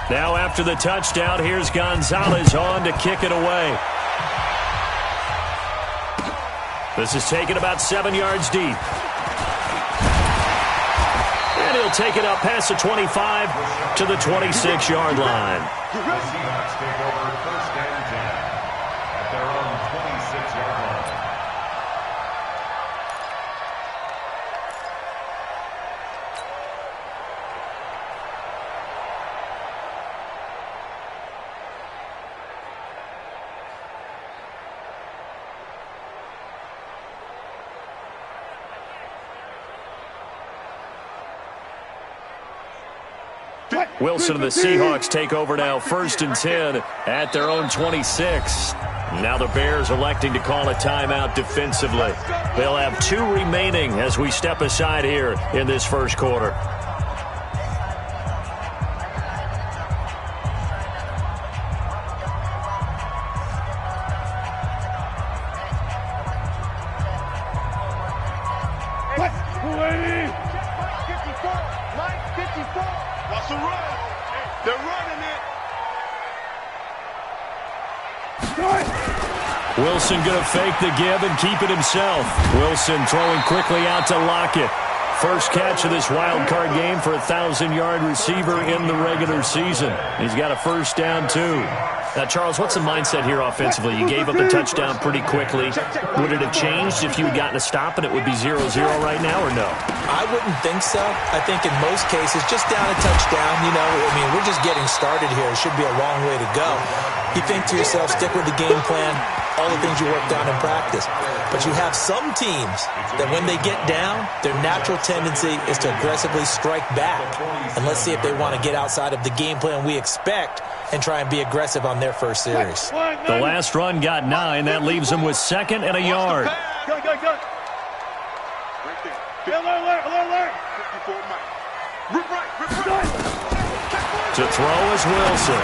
Now after the touchdown, here's Gonzalez on to kick it away. This is taken about 7 yards deep. And he'll take it up past the 25 to the 26-yard line. The Seahawks take over first and 10 at their own 26-yard line. Wilson and the Seahawks take over now, first and 10 at their own 26. Now the Bears electing to call a timeout defensively. They'll have 2 remaining as we step aside here in this first quarter. Wilson going to fake the give and keep it himself. Wilson throwing quickly out to Lockett. First catch of this wild card game for a 1,000-yard receiver in the regular season. He's got a first down, too. Now, Charles, what's the mindset here offensively? You gave up a touchdown pretty quickly. Would it have changed if you had gotten a stop and it would be 0-0 right now, or no? I wouldn't think so. I think in most cases, just down a touchdown, we're just getting started here. It should be a long way to go. You think to yourself, stick with the game plan, all the things you worked on in practice. But you have some teams that when they get down, their natural tendency is to aggressively strike back. And let's see if they want to get outside of the game plan we expect and try and be aggressive on their first series. The last run got 9. That leaves them with 2nd and a yard. Go. Right there. Alert. To throw is Wilson.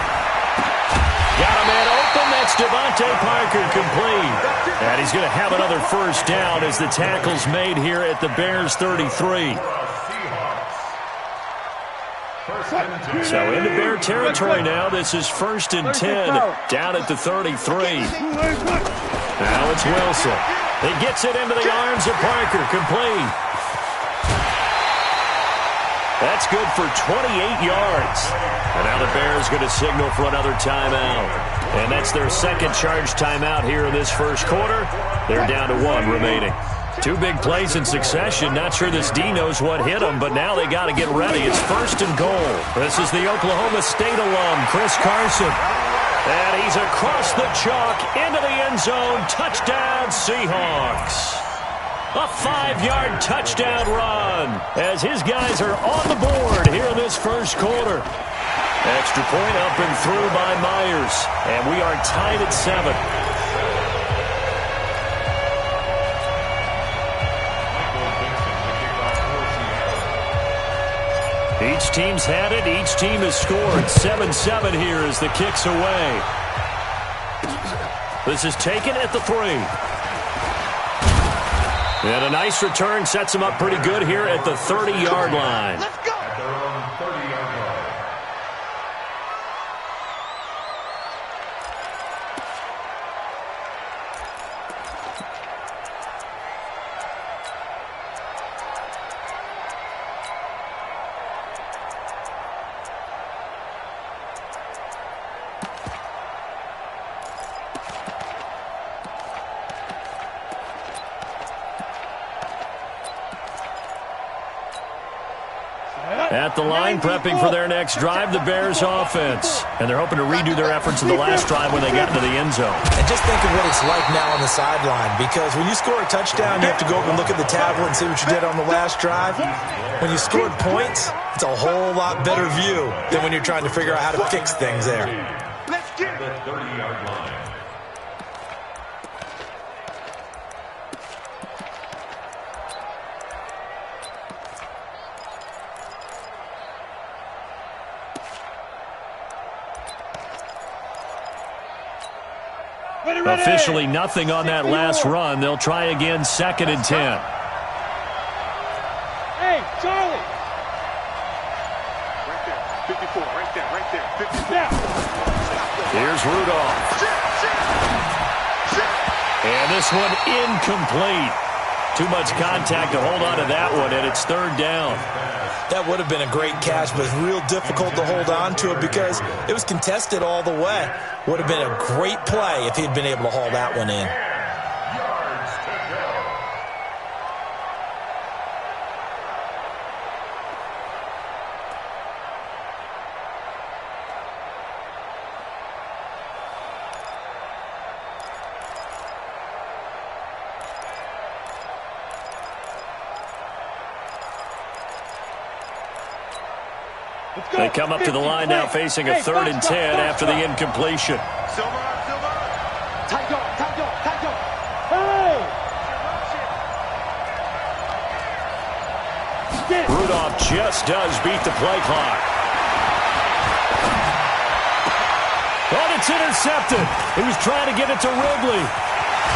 Got a man open. That's Devontae Parker, complete. And he's going to have another first down as the tackle's made here at the Bears 33. So into Bear territory now. This is first and 10 down at the 33. Now it's Wilson. He gets it into the arms of Parker, complete. That's good for 28 yards. And now the Bears going to signal for another timeout. And that's their second charge timeout here in this first quarter. They're down to 1 remaining. 2 big plays in succession. Not sure this D knows what hit him, but now they got to get ready. It's first and goal. This is the Oklahoma State alum, Chris Carson. And he's across the chalk into the end zone. Touchdown, Seahawks. A 5-yard touchdown run as his guys are on the board here in this first quarter. Extra point up and through by Myers. And we are tied at 7. Each team's had it. Each team has scored. 7-7 here as the kick's away. This is taken at the 3. And a nice return sets him up pretty good here at the 30-yard line. At their own 30-yard line. At the line, prepping for their next drive, the Bears offense. And they're hoping to redo their efforts in the last drive when they got into the end zone. And just think of what it's like now on the sideline, because when you score a touchdown, you have to go up and look at the tablet and see what you did on the last drive. When you scored points, it's a whole lot better view than when you're trying to figure out how to fix things there. Let's get the 30-yard line. Officially nothing on that last run. They'll try again, 2nd and 10. Hey, Charlie! Right there, 54, right there, 54. Here's Rudolph. And this one incomplete. Too much contact to hold on to that one, and it's third down. That would have been a great catch, but real difficult to hold on to it because it was contested all the way. Would have been a great play if he'd been able to haul that one in. They come up to the line now facing a 3rd and 10 after the incompletion. Rudolph just does beat the play clock. Oh, it's intercepted. He was trying to get it to Ridley.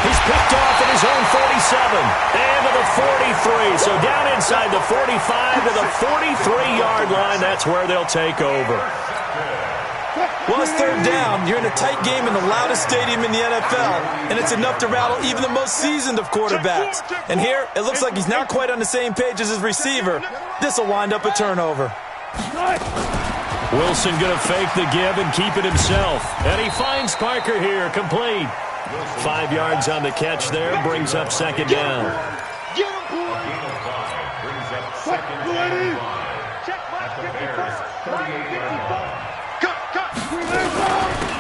He's picked off at his own 47 and to the 43. So down inside the 45 to the 43-yard line. That's where they'll take over. Well, it's third down. You're in a tight game in the loudest stadium in the NFL, and it's enough to rattle even the most seasoned of quarterbacks. And here, it looks like he's not quite on the same page as his receiver. This will wind up a turnover. Wilson going to fake the give and keep it himself. And he finds Parker here, complete. 5 yards on the catch there, brings up second down.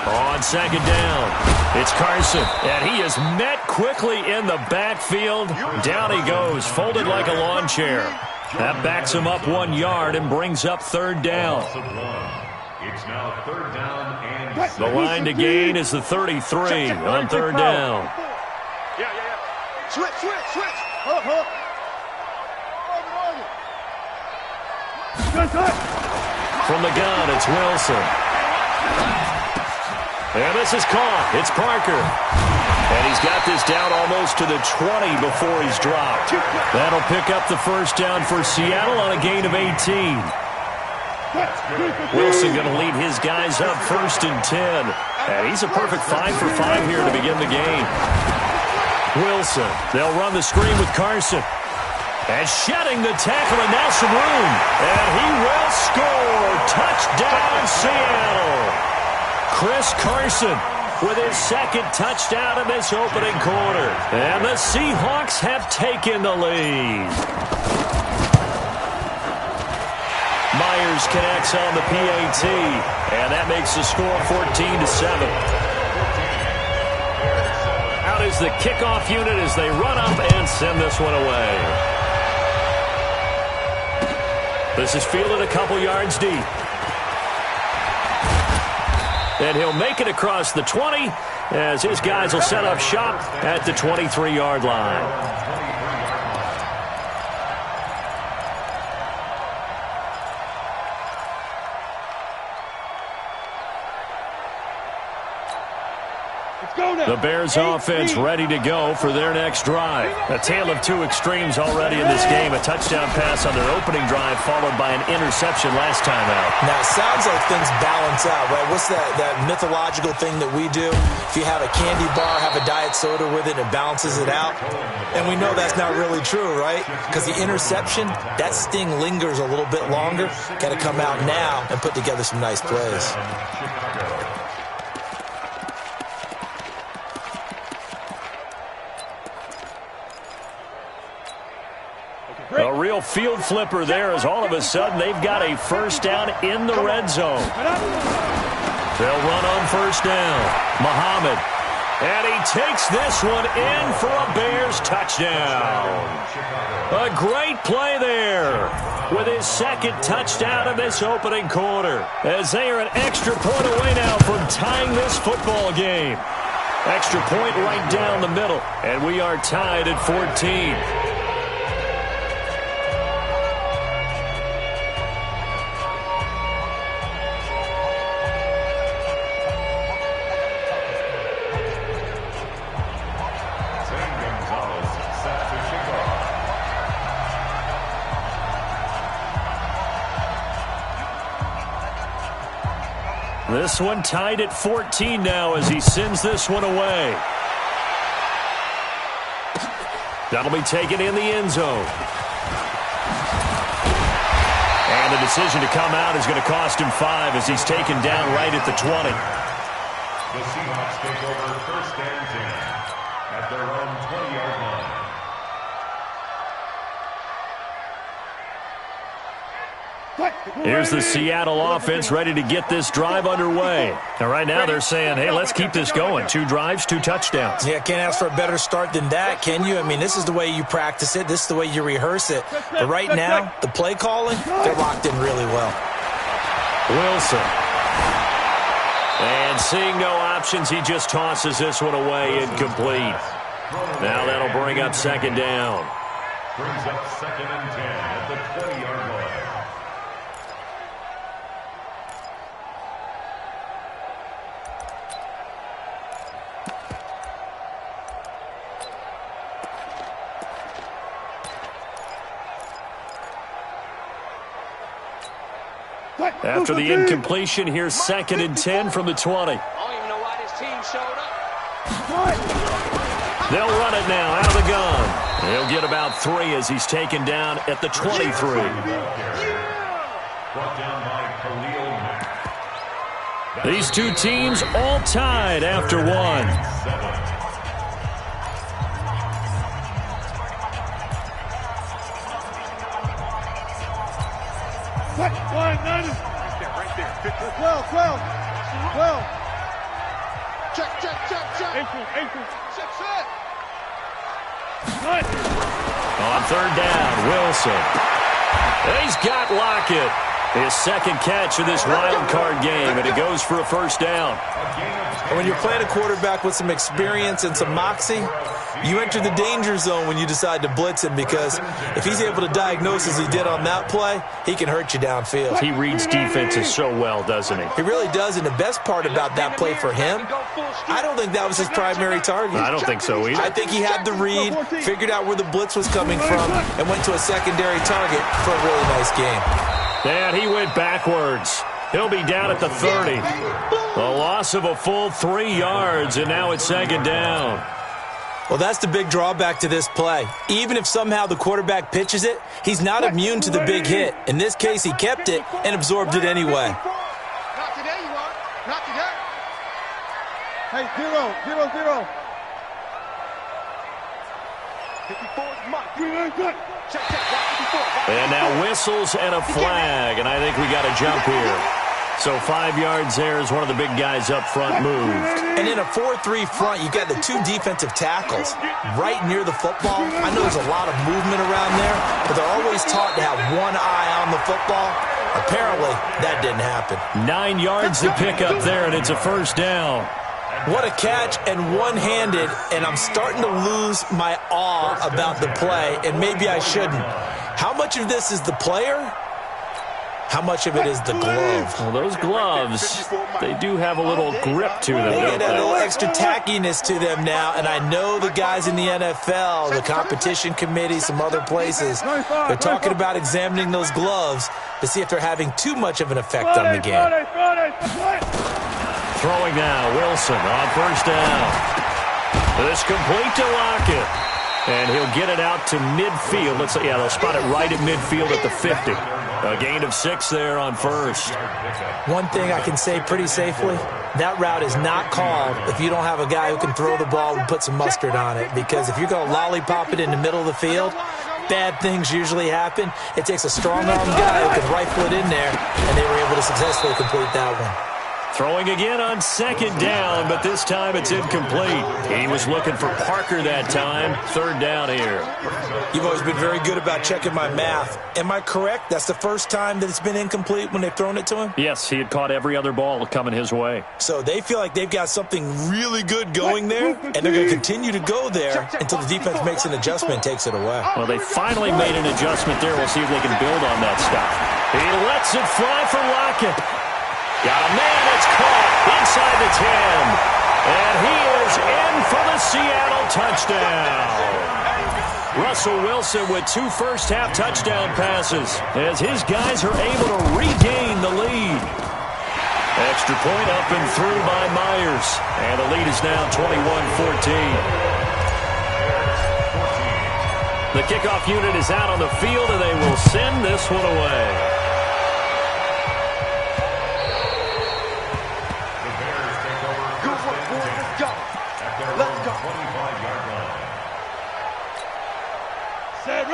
On second down, it's Carson, and he is met quickly in the backfield. Down he goes, folded like a lawn chair. That backs him up 1 yard and brings up third down. It's now third down and the line to gain is the 33 on third down. Switch. From the gun, it's Wilson. And this is caught. It's Parker. And he's got this down almost to the 20 before he's dropped. That'll pick up the first down for Seattle on a gain of 18. Wilson going to lead his guys up 1st and 10. And he's a perfect 5 for 5 here to begin the game. Wilson, they'll run the screen with Carson. And shedding the tackle, and now some room. And he will score. Touchdown, Seattle. Chris Carson with his second touchdown in this opening quarter. And the Seahawks have taken the lead. Myers connects on the PAT, and that makes the score 14-7. Out is the kickoff unit as they run up and send this one away. This is fielded a couple yards deep. And he'll make it across the 20 as his guys will set up shop at the 23-yard line. The Bears offense ready to go for their next drive. A tale of two extremes already in this game. A touchdown pass on their opening drive followed by an interception last time out. Now, it sounds like things balance out, right? What's that mythological thing that we do? If you have a candy bar, have a diet soda with it, it balances it out. And we know that's not really true, right? Because the interception, that sting lingers a little bit longer. Got to come out now and put together some nice plays. A real field flipper there as all of a sudden they've got a first down in the red zone. They'll run on first down. Muhammad. And he takes this one in for a Bears touchdown. A great play there with his second touchdown in this opening quarter. As they are an extra point away now from tying this football game. Extra point right down the middle. And we are tied at 14. This one tied at 14 now as he sends this one away. That'll be taken in the end zone. And the decision to come out is going to cost him 5 as he's taken down right at the 20. The Seahawks take over first and 10 at their own 20-yard line. Here's the Seattle offense ready to get this drive underway. And right now they're saying, hey, let's keep this going. 2 drives, 2 touchdowns. Yeah, can't ask for a better start than that, can you? I mean, this is the way you practice it. This is the way you rehearse it. But right now, the play calling, they're locked in really well. Wilson. And seeing no options, he just tosses this one away, incomplete. Now that'll bring up second down. Brings up second and 10 at the 20-yard line. After the incompletion, here's second and 10 from the 20. I don't even know why this team showed up. They'll run it now out of the gun. He'll get about 3 as he's taken down at the 23. Brought down by Khalil Mack. These two teams all tied after 1. 7. On third down, Wilson. He's got Lockett. His second catch of this wild card game, and it goes for a first down. And when you're playing a quarterback with some experience and some moxie, you enter the danger zone when you decide to blitz him, because if he's able to diagnose as he did on that play, he can hurt you downfield. He reads defenses so well, doesn't he? He really does, and the best part about that play for him, I don't think that was his primary target. I don't think so either. I think he had the read, figured out where the blitz was coming from, and went to a secondary target for a really nice game. And he went backwards. He'll be down at the 30. A loss of a full 3 yards, and now it's second down. Well, that's the big drawback to this play. Even if somehow the quarterback pitches it, he's not immune to the big hit. In this case, he kept it and absorbed it anyway. Not today, you are. Not today. Hey, 0. 54 is Mike. Check. And now whistles and a flag, and I think we got a jump here. So 5 yards there as one of the big guys up front moved. And in a 4-3 front, you got the 2 defensive tackles right near the football. I know there's a lot of movement around there, but they're always taught to have one eye on the football. Apparently, that didn't happen. 9 yards to pick up there, and it's a first down. What a catch, and one-handed, and I'm starting to lose my awe about the play, and maybe I shouldn't. How much of this is the player? How much of it is the glove? Well, those gloves, they do have a little grip to them. They Don't get a they? little extra tackiness to them now, and I know the guys in the NFL, the competition committee, some other places, they're talking about examining those gloves to see if they're having too much of an effect on the game. Throwing now, Wilson on first down. This complete to Lockett. And he'll get it out to midfield. They'll spot it right at midfield at the 50. A gain of 6 there on first. One thing I can say pretty safely, that route is not called if you don't have a guy who can throw the ball and put some mustard on it. Because if you're going to lollipop it in the middle of the field, bad things usually happen. It takes a strong-arm guy who can rifle it in there, and they were able to successfully complete that one. Throwing again on second down, but this time it's incomplete. He was looking for Parker that time. Third down here. You've always been very good about checking my math. Am I correct? That's the first time that it's been incomplete when they've thrown it to him? Yes, he had caught every other ball coming his way. So they feel like they've got something really good going there, and they're going to continue to go there until the defense makes an adjustment and takes it away. Well, they finally made an adjustment there. We'll see if they can build on that stuff. He lets it fly for Lockett. Got a man that's caught inside the 10. And he is in for the Seattle touchdown. Russell Wilson with 2 first-half touchdown passes as his guys are able to regain the lead. Extra point up and through by Myers. And the lead is now 21-14. The kickoff unit is out on the field, and they will send this one away. The Bears take over first and 10 at their own 25-yard line.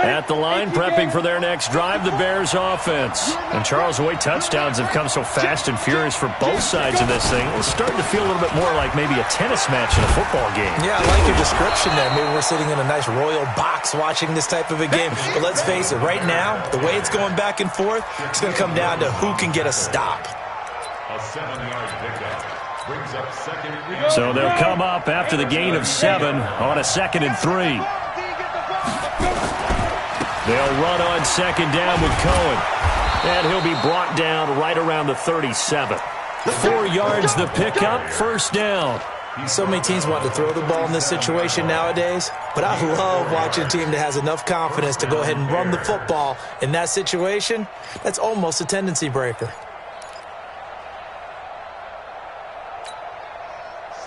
At the line, prepping for their next drive, the Bears offense. And Charles, the way touchdowns have come so fast and furious for both sides of this thing, it's starting to feel a little bit more like maybe a tennis match in a football game. Yeah, I like your description there. Maybe we're sitting in a nice royal box watching this type of a game. But let's face it, right now, the way it's going back and forth, it's going to come down to who can get a stop. A 7-yard pickup brings up second. So they'll come up after the gain of 7 on a 2nd and 3. They'll run on second down with Cohen. And he'll be brought down right around the 37. 4 yards the pickup, first down. So many teams want to throw the ball in this situation nowadays, but I love watching a team that has enough confidence to go ahead and run the football in that situation. That's almost a tendency breaker.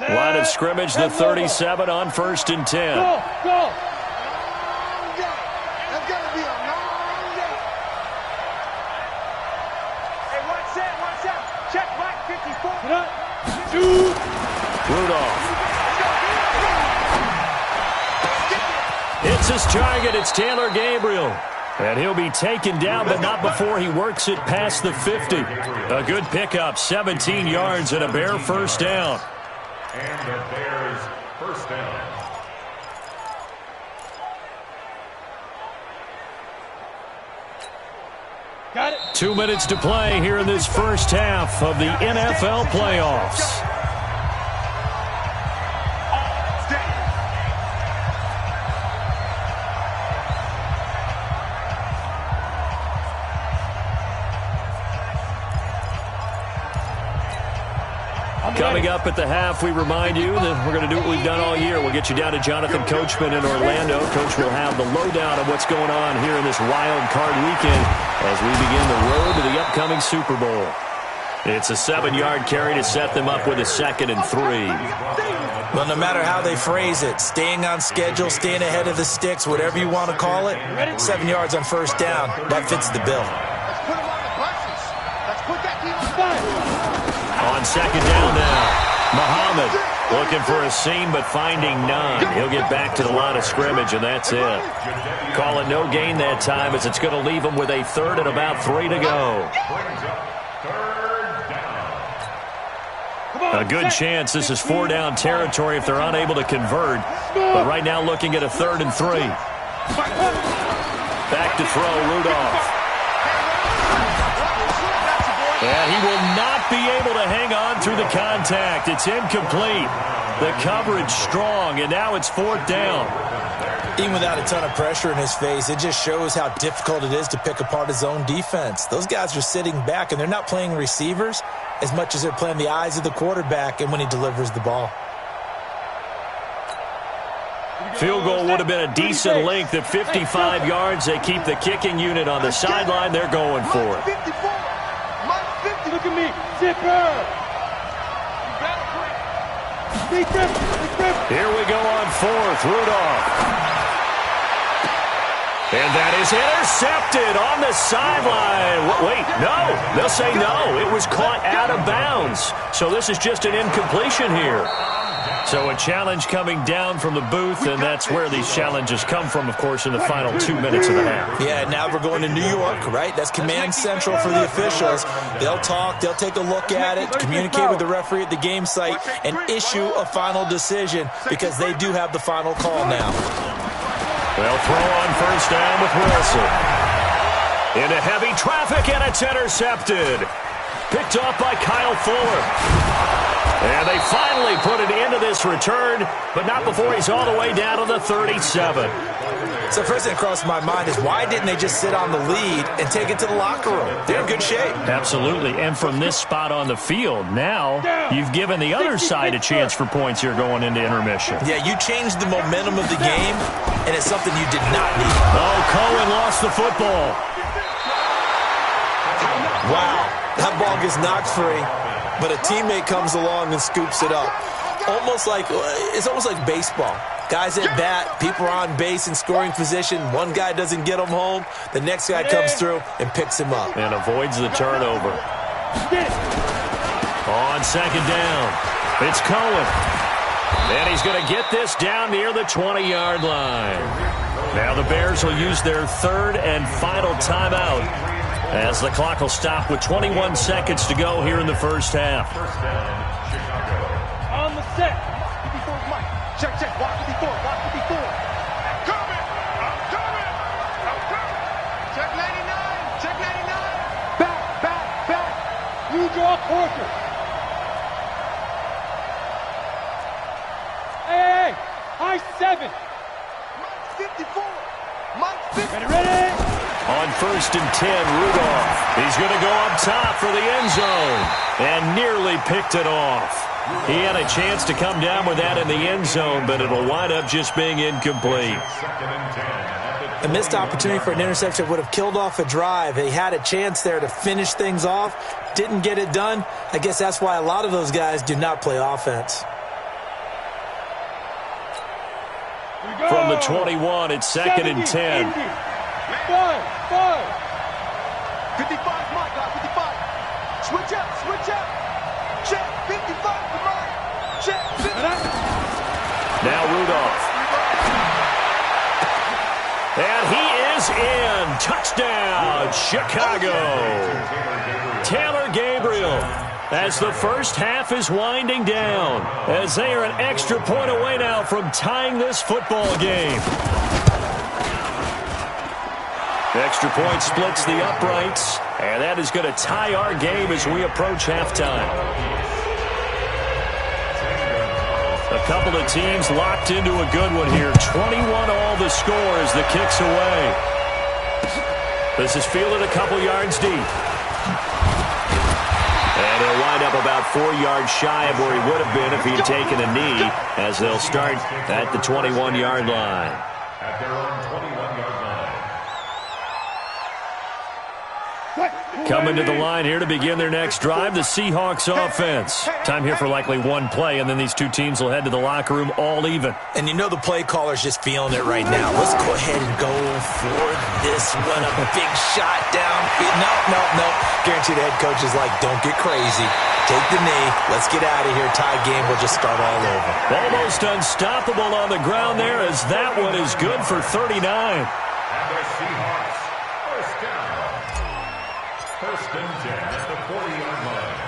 Line of scrimmage, the 37 on 1st and 10. Go. Rudolph. It's his target. It's Taylor Gabriel. And he'll be taken down, but not before he works it past the 50. A good pickup, 17 yards and a Bear first down. And the Bears first down. Got it. 2 minutes to play here in this first half of the NFL playoffs. Coming up at the half, we remind you that we're going to do what we've done all year. We'll get you down to Jonathan Coachman in Orlando. Coach will have the lowdown of what's going on here in this wild card weekend as we begin the road to the upcoming Super Bowl. It's a 7-yard carry to set them up with a 2nd and 3. Well, no matter how they phrase it, staying on schedule, staying ahead of the sticks, whatever you want to call it, 7 yards on first down, that fits the bill. Let's put them on the buses. Let's put that team on the buses. On second down now, Muhammad looking for a seam but finding none. He'll get back to the line of scrimmage, and that's it. Calling no gain that time as it's going to leave him with a 3rd and about 3 to go. A good chance this is 4-down territory if they're unable to convert. But right now looking at a 3rd and 3. Back to throw, Rudolph. And he will not be able to hang on through the contact. It's incomplete. The coverage strong, and now it's 4th down. Even without a ton of pressure in his face, it just shows how difficult it is to pick apart his own defense. Those guys are sitting back, and they're not playing receivers as much as they're playing the eyes of the quarterback and when he delivers the ball. Field goal would have been a decent length at 55 yards. They keep the kicking unit on the sideline. They're going for it. Look at me. Zipper. Here we go on 4th. Rudolph. And that is intercepted on the sideline. Wait, no. They'll say no. It was caught out of bounds. So this is just an incompletion here. So a challenge coming down from the booth, and that's where these challenges come from, of course, in the final 2 minutes of the half. Yeah, now we're going to New York, right? That's command central for the officials. They'll talk, they'll take a look at it, communicate with the referee at the game site, and issue a final decision because they do have the final call now. They'll throw on first down with Wilson. Into heavy traffic, and it's intercepted. Picked off by Kyle Fuller. And they finally put it into this return, but not before he's all the way down to the 37. So first thing that crossed my mind is why didn't they just sit on the lead and take it to the locker room? They're in good shape. Absolutely, and from this spot on the field, now you've given the other side a chance for points here going into intermission. Yeah, you changed the momentum of the game, and it's something you did not need. Oh, Cohen lost the football. Wow, that ball gets knocked free. but a teammate comes along and scoops it up. It's almost like baseball. Guys at bat, people are on base in scoring position. One guy doesn't get him home. The next guy comes through and picks him up. And avoids the turnover. On second down, it's Cohen. And he's going to get this down near the 20-yard line. Now the Bears will use their third and final timeout as the clock will stop with 21 seconds to go here in the first half. On the set. Check, watch 54, watch 54. I'm coming. Check 99. Back. You draw Corker. Hey, high 7. Mike 54. Mike 50. Ready? On first and 10, Rudolph. He's going to go up top for the end zone and nearly picked it off. He had a chance to come down with that in the end zone, but it'll wind up just being incomplete. A missed opportunity for an interception would have killed off a drive. They had a chance there to finish things off, didn't get it done. I guess that's why a lot of those guys do not play offense. From the 21, it's second and 10. 5. 55, Mike, 55. Switch up. Check, 55 for Mike. Check, 50. Now Rudolph. And he is in. Touchdown, Chicago. Taylor Gabriel, as the first half is winding down, as they are an extra point away now from tying this football game. Extra point splits the uprights, and that is going to tie our game as we approach halftime. A couple of teams locked into a good one here. 21 all the score as the kick's away. This is fielded a couple yards deep. And he'll wind up about 4 yards shy of where he would have been if he had taken a knee, as they'll start at the 21-yard line. At their own 21-yard line. Coming to the line here to begin their next drive, the Seahawks offense. Time here for likely one play, and then these two teams will head to the locker room all even. And you know the play caller's just feeling it right now. Let's go ahead and go for this one. A big shot down. No. Guarantee the head coach is like, don't get crazy. Take the knee. Let's get out of here. Tie game. We'll just start all over. Almost unstoppable on the ground there, as that one is good for 39. And the Seahawks, first down. First and 10 at the 40-yard line.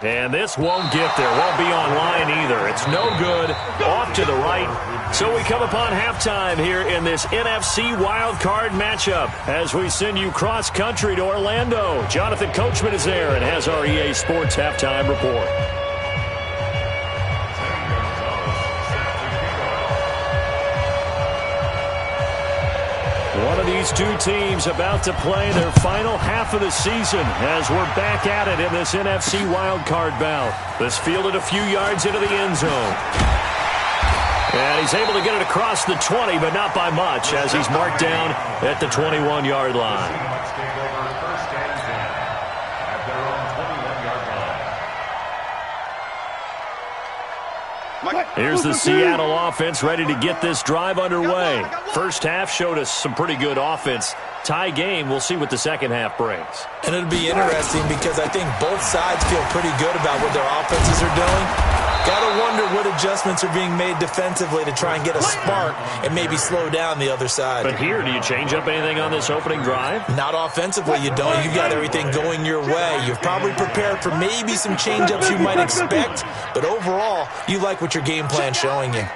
And this won't get there. Won't be online either. It's no good. Off to the right. So we come upon halftime here in this NFC wildcard matchup as we send you cross-country to Orlando. Jonathan Coachman is there and has our EA Sports halftime report. One of these two teams about to play their final half of the season as we're back at it in this NFC wildcard bout. This fielded a few yards into the end zone. And he's able to get it across the 20, but not by much, as he's marked down at the 21-yard line. Seahawks take over first and 10 at their own 21-yard line. Here's the Seattle offense ready to get this drive underway. First half showed us some pretty good offense. Tie game, we'll see what the second half brings. And it'll be interesting because I think both sides feel pretty good about what their offenses are doing. Gotta wonder what adjustments are being made defensively to try and get a spark and maybe slow down the other side. But here, do you change up anything on this opening drive? Not offensively, you don't. You've got everything going your way. You've probably prepared for maybe some change-ups you might expect, but overall, you like what your game plan's showing you.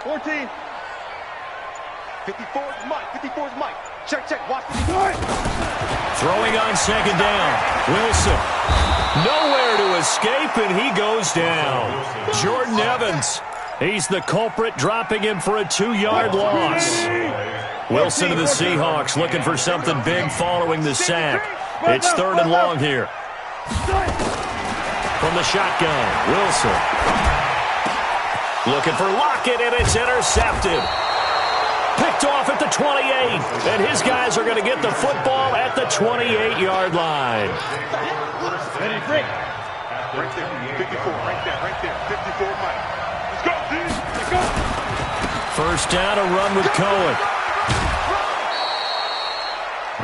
14. 54 is Mike. 54 is Mike. Check. Watch 54. Throwing on second down. Wilson. Nowhere to escape, and he goes down. Jordan Evans. He's the culprit, dropping him for a 2-yard loss. Wilson to the Seahawks, looking for something big following the sack. It's third and long here. from the shotgun. Wilson. Looking for Lockett, and it's intercepted. Picked off at the 28, and his guys are going to get the football at the 28-yard line. Right there, 54, right there, 54, Mike. Let's go. First down, a run with Cohen.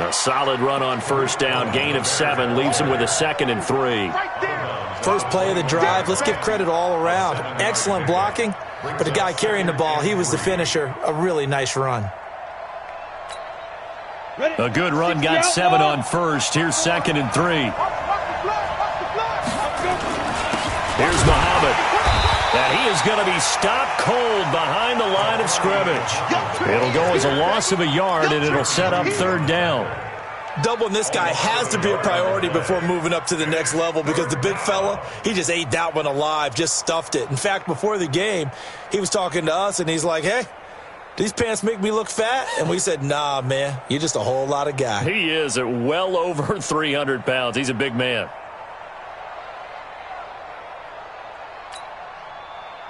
A solid run on first down, gain of 7, leaves him with a 2nd and 3. First play of the drive, let's give credit all around. Excellent blocking, but the guy carrying the ball, he was the finisher. A really nice run. A good run, got 7 on first. Here's 2nd and 3. Here's Muhammad. And he is going to be stopped cold behind the line of scrimmage. It'll go as a loss of a yard, and it'll set up 3rd down. Doubling this guy has to be a priority before moving up to the next level because the big fella, he just ate that one alive, just stuffed it. In fact, before the game, he was talking to us, and he's like, hey, these pants make me look fat? And we said, nah, man, you're just a whole lot of guy. He is at well over 300 pounds. He's a big man.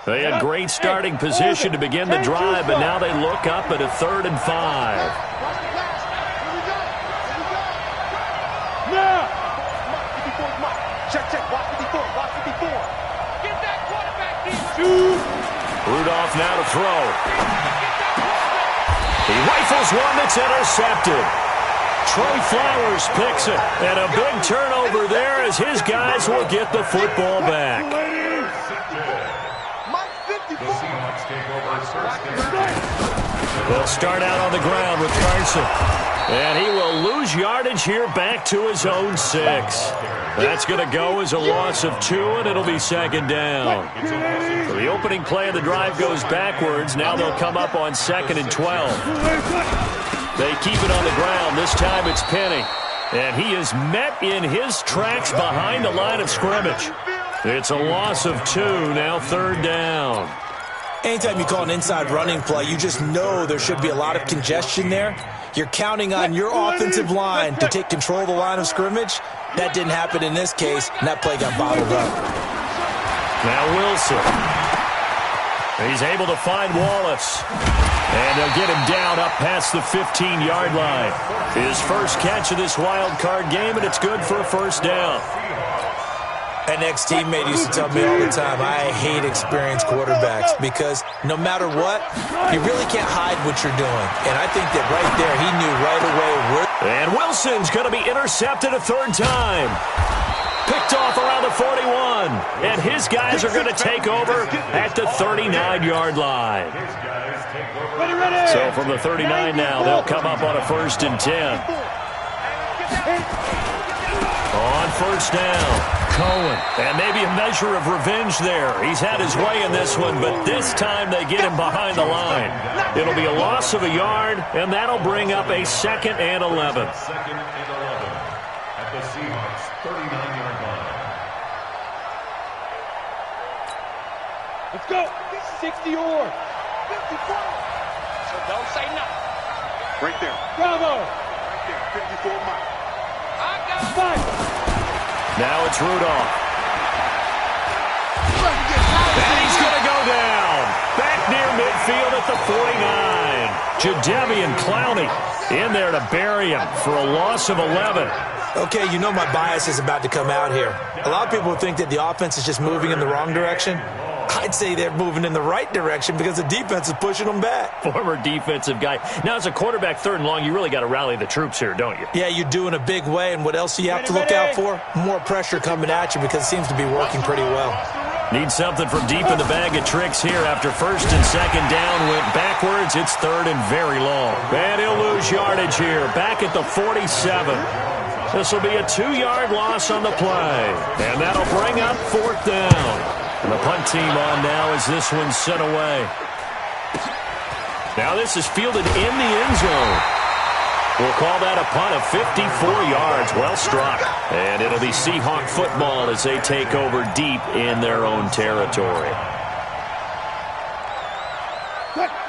They had great starting position to begin the drive, but now they look up at a 3rd and 5. Now! Check, watch 54. Get that quarterback in. Rudolph now to throw. He rifles one that's intercepted. Trey Flowers picks it, and a big turnover there as his guys will get the football back. They'll start out on the ground with Carson. And he will lose yardage here back to his own 6. That's going to go as a loss of 2, and it'll be 2nd down. So the opening play of the drive goes backwards. Now they'll come up on 2nd and 12. They keep it on the ground. This time it's Penny. And he is met in his tracks behind the line of scrimmage. It's a loss of 2, now 3rd down. Anytime you call an inside running play, you just know there should be a lot of congestion there. You're counting on your offensive line to take control of the line of scrimmage. That didn't happen in this case, and that play got bottled up. Now Wilson. He's able to find Wallace. And they'll get him down up past the 15-yard line. His first catch of this wild card game, and it's good for a 1st down. An ex-teammate used to tell me all the time, I hate experienced quarterbacks because no matter what, you really can't hide what you're doing. And I think that right there, he knew right away where. And Wilson's going to be intercepted a 3rd time. Picked off around the 41. And his guys are going to take over at the 39-yard line. So from the 39 now, they'll come up on a 1st and 10. On 1st down. Cohen, and maybe a measure of revenge there. He's had his way in this one, but this time they get him behind the line. It'll be a loss of a yard, and that'll bring up a 2nd and 11. 2nd and 11 at the Seahawks 39-yard line. Let's go. 60 or. 54. So don't say nothing. Right there. Bravo. Right there, 54, Mike. I got Mike. Now it's Rudolph. And he's going to go down. Back near midfield at the 49. Jadeveon Clowney in there to bury him for a loss of 11. Okay, you know my bias is about to come out here. A lot of people think that the offense is just moving in the wrong direction. I'd say they're moving in the right direction because the defense is pushing them back. Former defensive guy. Now, as a quarterback 3rd and long, you really got to rally the troops here, don't you? Yeah, you do in a big way. And what else do you have to look out for? More pressure coming at you because it seems to be working pretty well. Need something from deep in the bag of tricks here. After 1st and 2nd down went backwards, it's 3rd and very long. And he'll lose yardage here. Back at the 47. This will be a 2-yard loss on the play. And that'll bring up 4th down. And the punt team on now as this one's sent away. Now this is fielded in the end zone. We'll call that a punt of 54 yards. Well struck. And it'll be Seahawk football as they take over deep in their own territory.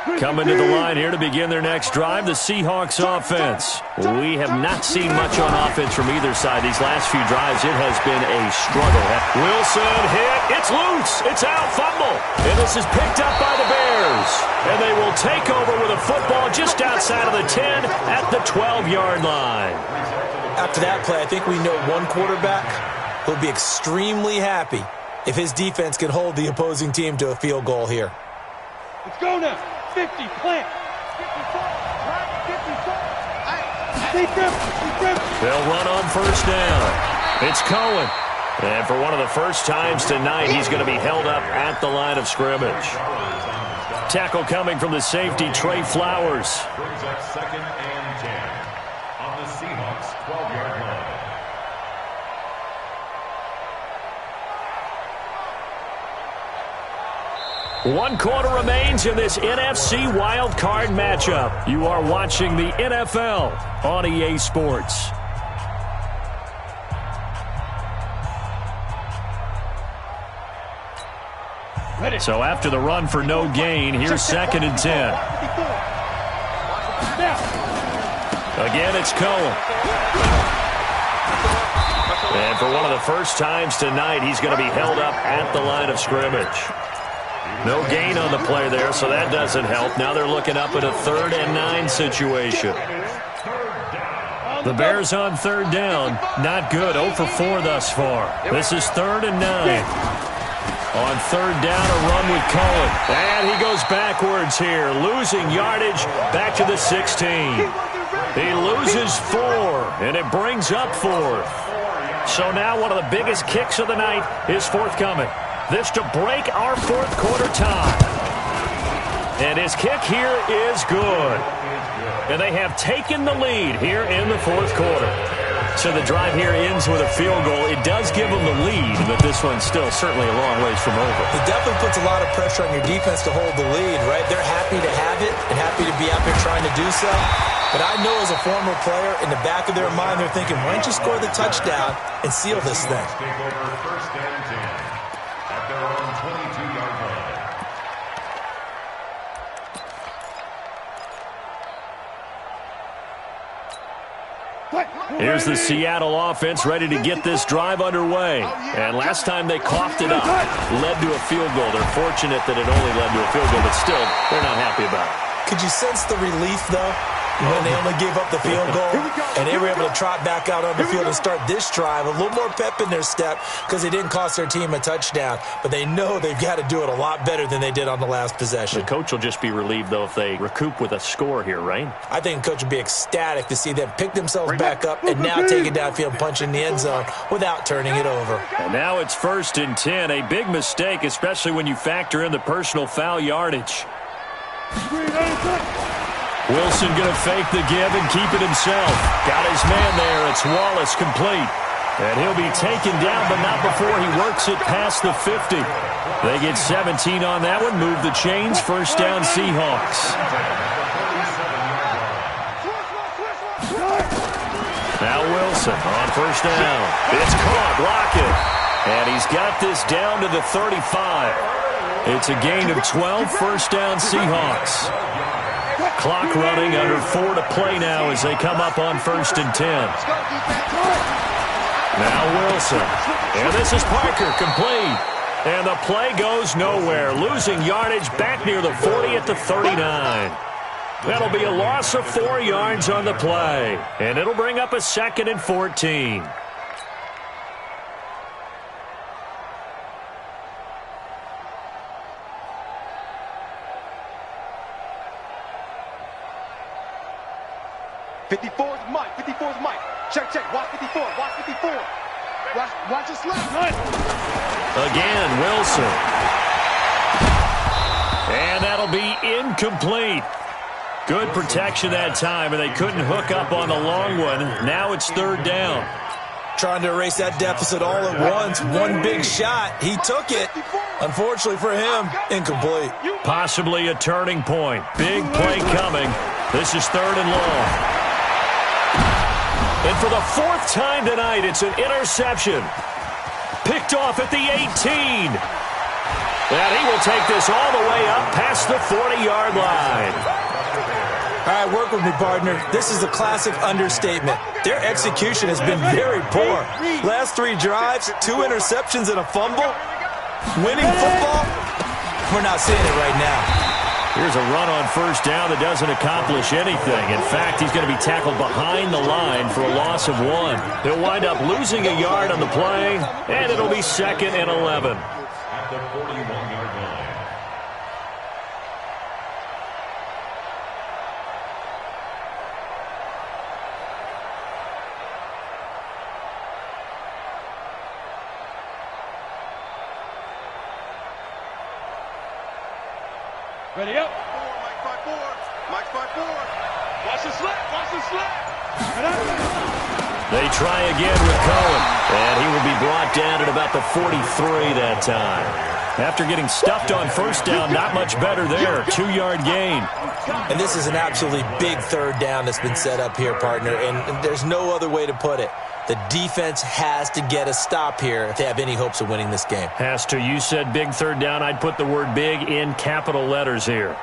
Coming to the line here to begin their next drive, the Seahawks offense. We have not seen much on offense from either side. These last few drives, it has been a struggle. Wilson hit. It's loose. It's out. Fumble. And this is picked up by the Bears. And they will take over with a football just outside of the 10 at the 12-yard line. After that play, I think we know one quarterback will be extremely happy if his defense can hold the opposing team to a field goal here. Let's go now. 50, plant. 54. They'll run on first down. It's Cohen. And for one of the first times tonight, he's going to be held up at the line of scrimmage. Tackle coming from the safety, Trey Flowers. Brings up 2nd and 10 on the Seahawks 12-yard line. One quarter remains in this NFC wildcard matchup. You are watching the NFL on EA Sports. So after the run for no gain, here's 2nd and 10. Again, it's Cohen. And for one of the first times tonight, he's going to be held up at the line of scrimmage. No gain on the play there, so that doesn't help. Now they're looking up at a 3rd and 9 situation. The Bears on 3rd down. Not good. 0 for 4 thus far. This is 3rd and 9. On 3rd down, a run with Cohen. And he goes backwards here, losing yardage back to the 16. He loses 4, and it brings up 4th. So now one of the biggest kicks of the night is forthcoming. This to break our 4th quarter tie. And his kick here is good. And they have taken the lead here in the 4th quarter. So the drive here ends with a field goal. It does give them the lead, but this one's still certainly a long ways from over. It definitely puts a lot of pressure on your defense to hold the lead, right? They're happy to have it and happy to be out there trying to do so. But I know as a former player, in the back of their mind, they're thinking, why don't you score the touchdown and seal this thing? Take over 1st and 10 at their own 22-yard line. Here's the Seattle offense ready to get this drive underway. And last time they coughed it up, led to a field goal. They're fortunate that it only led to a field goal, but still, they're not happy about it. Could you sense the relief, though, when they only gave up the field goal and they were able to trot back out on the field and start this drive? A little more pep in their step because they didn't cost their team a touchdown, but they know they've got to do it a lot better than they did on the last possession. The coach will just be relieved, though, if they recoup with a score here, right? I think the coach would be ecstatic to see them pick themselves back up and now take it downfield and punch in the end zone without turning it over. And now it's 1st and 10, a big mistake, especially when you factor in the personal foul yardage. Wilson going to fake the give and keep it himself. Got his man there. It's Wallace complete. And he'll be taken down, but not before he works it past the 50. They get 17 on that one. Move the chains. 1st down, Seahawks. Now Wilson on 1st down. It's caught. Lockett. And he's got this down to the 35. It's a gain of 12. 1st down, Seahawks. Clock running, under 4 to play now as they come up on 1st and 10. Now Wilson. And this is Parker, complete. And the play goes nowhere. Losing yardage back near the 40 at the 39. That'll be a loss of 4 yards on the play. And it'll bring up a 2nd and 14. Mike. 54's Mike. Check. Watch 54. Watch 54. Watch his left. Again, Wilson. And that'll be incomplete. Good protection that time, and they couldn't hook up on the long one. Now it's 3rd down. Trying to erase that deficit all at once. One big shot. He took it. Unfortunately for him, incomplete. Possibly a turning point. Big play coming. This is 3rd and long. And for the 4th time tonight, it's an interception. Picked off at the 18. And he will take this all the way up past the 40-yard line. All right, work with me, partner. This is a classic understatement. Their execution has been very poor. Last 3 drives, 2 interceptions and a fumble. Winning football? We're not seeing it right now. Here's a run on first down that doesn't accomplish anything. In fact, he's going to be tackled behind the line for a loss of 1. He'll wind up losing a yard on the play, and it'll be 2nd and 11. At the 41-yard line. Ready up. Mike 5-4. Mike 5-4. Watch the slap. Watch the slap. They try again with Cohen, and he will be brought down at about the 43 that time. After getting stuffed on first down, not much better there. 2-yard gain. And this is an absolutely big third down that's been set up here, partner, and there's no other way to put it. The defense has to get a stop here if they have any hopes of winning this game. Has to. You said big third down. I'd put the word big in capital letters here.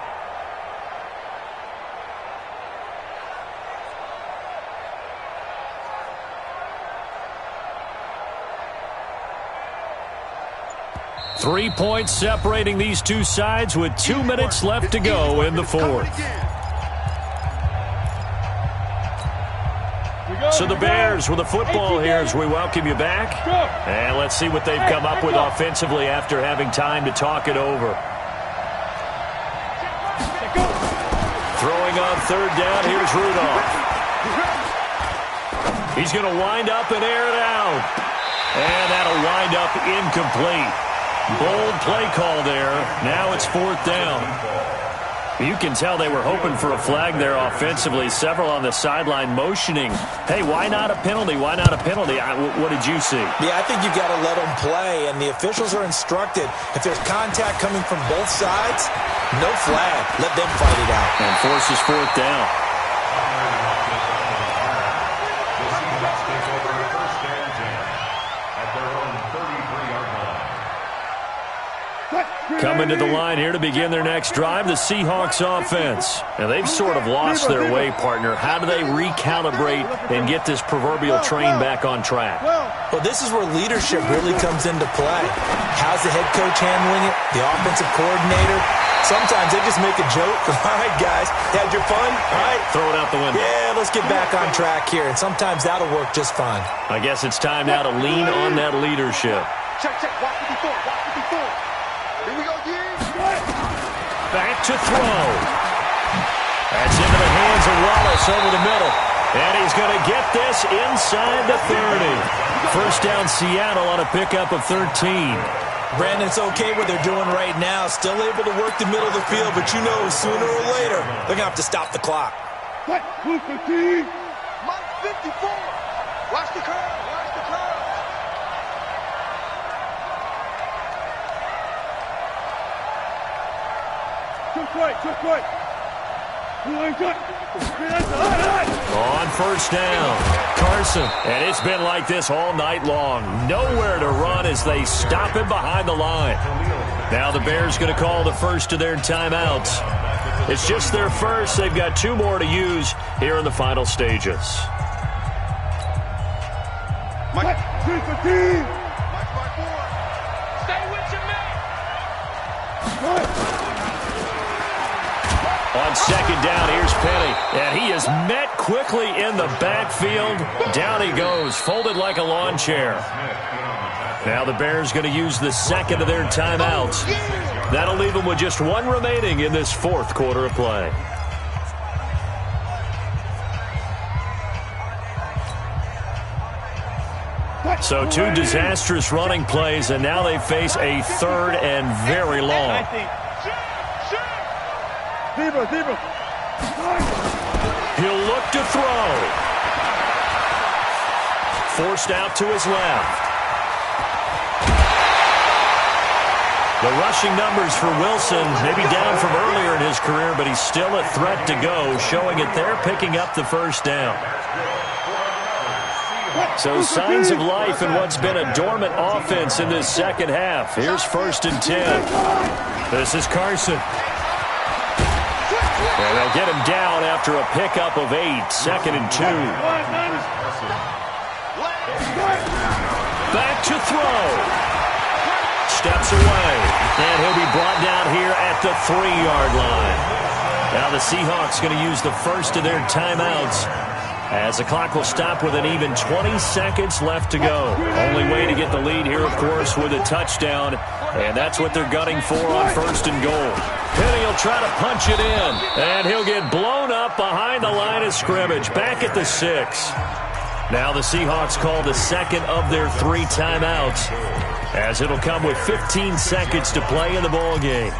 Three points separating these two sides with 2 minutes left to go in the fourth. So the Bears with the football here as we welcome you back. And let's see what they've come up with offensively after having time to talk it over. Throwing on third down, here's Rudolph. He's going to wind up and air it out. And that'll wind up incomplete. Bold play call there. Now it's 4th down. You can tell they were hoping for a flag there offensively. Several on the sideline motioning. Hey, why not a penalty? Why not a penalty? What did you see? Yeah, I think you've got to let them play, and the officials are instructed. If there's contact coming from both sides, no flag. Let them fight it out. And forces 4th down. Coming to the line here to begin their next drive, the Seahawks offense. And they've sort of lost their way, partner. How do they recalibrate and get this proverbial train back on track? Well, this is where leadership really comes into play. How's the head coach handling it? The offensive coordinator? Sometimes they just make a joke. All right, guys, had your fun? All right. Throw it out the window. Yeah, let's get back on track here. And sometimes that'll work just fine. I guess it's time now to lean on that leadership. Check, check. Watch 54. Watch 54. Here we go, Back to throw. That's into the hands of Wallace over the middle. And he's going to get this inside the 30. First down Seattle on a pickup of 13. Brandon, it's okay what they're doing right now. Still able to work the middle of the field, but you know sooner or later they're going to have to stop the clock. Mike 54. Watch the curve. Watch the curve. Just right. On first down, Carson. And it's been like this all night long. Nowhere to run as they stop him behind the line. Now the Bears going to call the first of their timeouts. It's just their first. They've got 2 more to use here in the final stages. Mike 15. Stay with your man. On second down, here's Penny. And he is met quickly in the backfield. Down he goes, folded like a lawn chair. Now the Bears going to use the second of their timeouts. That'll leave them with just 1 remaining in this 4th quarter of play. So 2 disastrous running plays, and now they face a 3rd and very long. He'll look to throw. Forced out to his left. The rushing numbers for Wilson maybe down from earlier in his career, but he's still a threat to go, showing it they're picking up the first down. So signs of life in what's been a dormant offense in this second half. Here's 1st and 10. This is Carson. And they'll get him down after a pickup of 8. 2nd and 2. Back to throw. Steps away. And he'll be brought down here at the 3-yard line. Now the Seahawks going to use the first of their timeouts, as the clock will stop with an even 20 seconds left to go. Only way to get the lead here, of course, with a touchdown. And that's what they're gunning for on 1st and goal. Penny will try to punch it in. And he'll get blown up behind the line of scrimmage. Back at the 6. Now the Seahawks call the second of their 3 timeouts, as it'll come with 15 seconds to play in the ball game.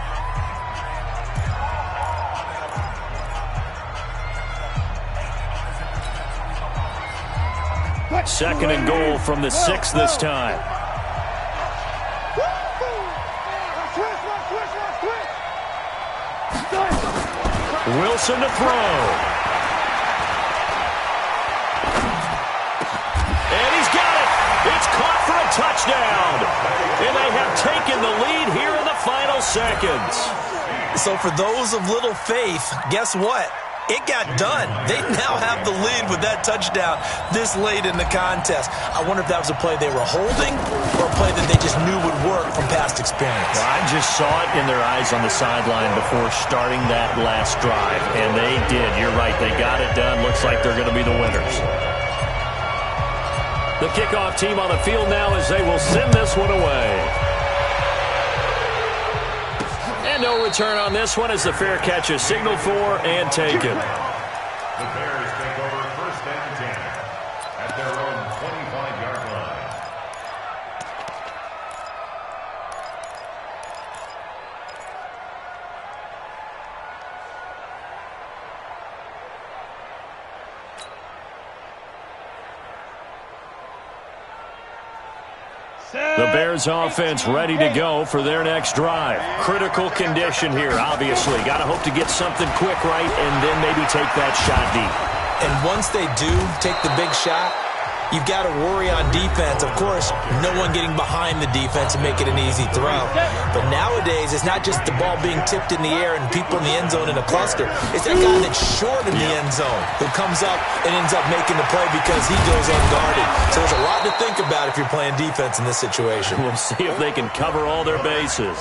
Second and goal from the 6 this time. Wilson to throw. And he's got it. It's caught for a touchdown. And they have taken the lead here in the final seconds. So for those of little faith, guess what? It got done. They now have the lead with that touchdown this late in the contest. I wonder if that was a play they were holding or a play that they just knew would work from past experience. Well, I just saw it in their eyes on the sideline before starting that last drive, and they did. You're right. They got it done. Looks like they're going to be the winners. The kickoff team on the field now as they will send this one away. And no return on this one as the fair catch is signaled for and taken. The Bears take over 1st and 10 at their own 25-yard line. The Bears offense ready to go for their next drive. Critical condition here, obviously. Got to hope to get something quick right and then maybe take that shot deep. And once they do take the big shot, you've got to worry on defense. Of course, no one getting behind the defense and make it an easy throw. But nowadays, it's not just the ball being tipped in the air and people in the end zone in a cluster. It's that guy that's short in the end zone who comes up and ends up making the play because he goes unguarded. So there's a lot to think about if you're playing defense in this situation. We'll see if they can cover all their bases.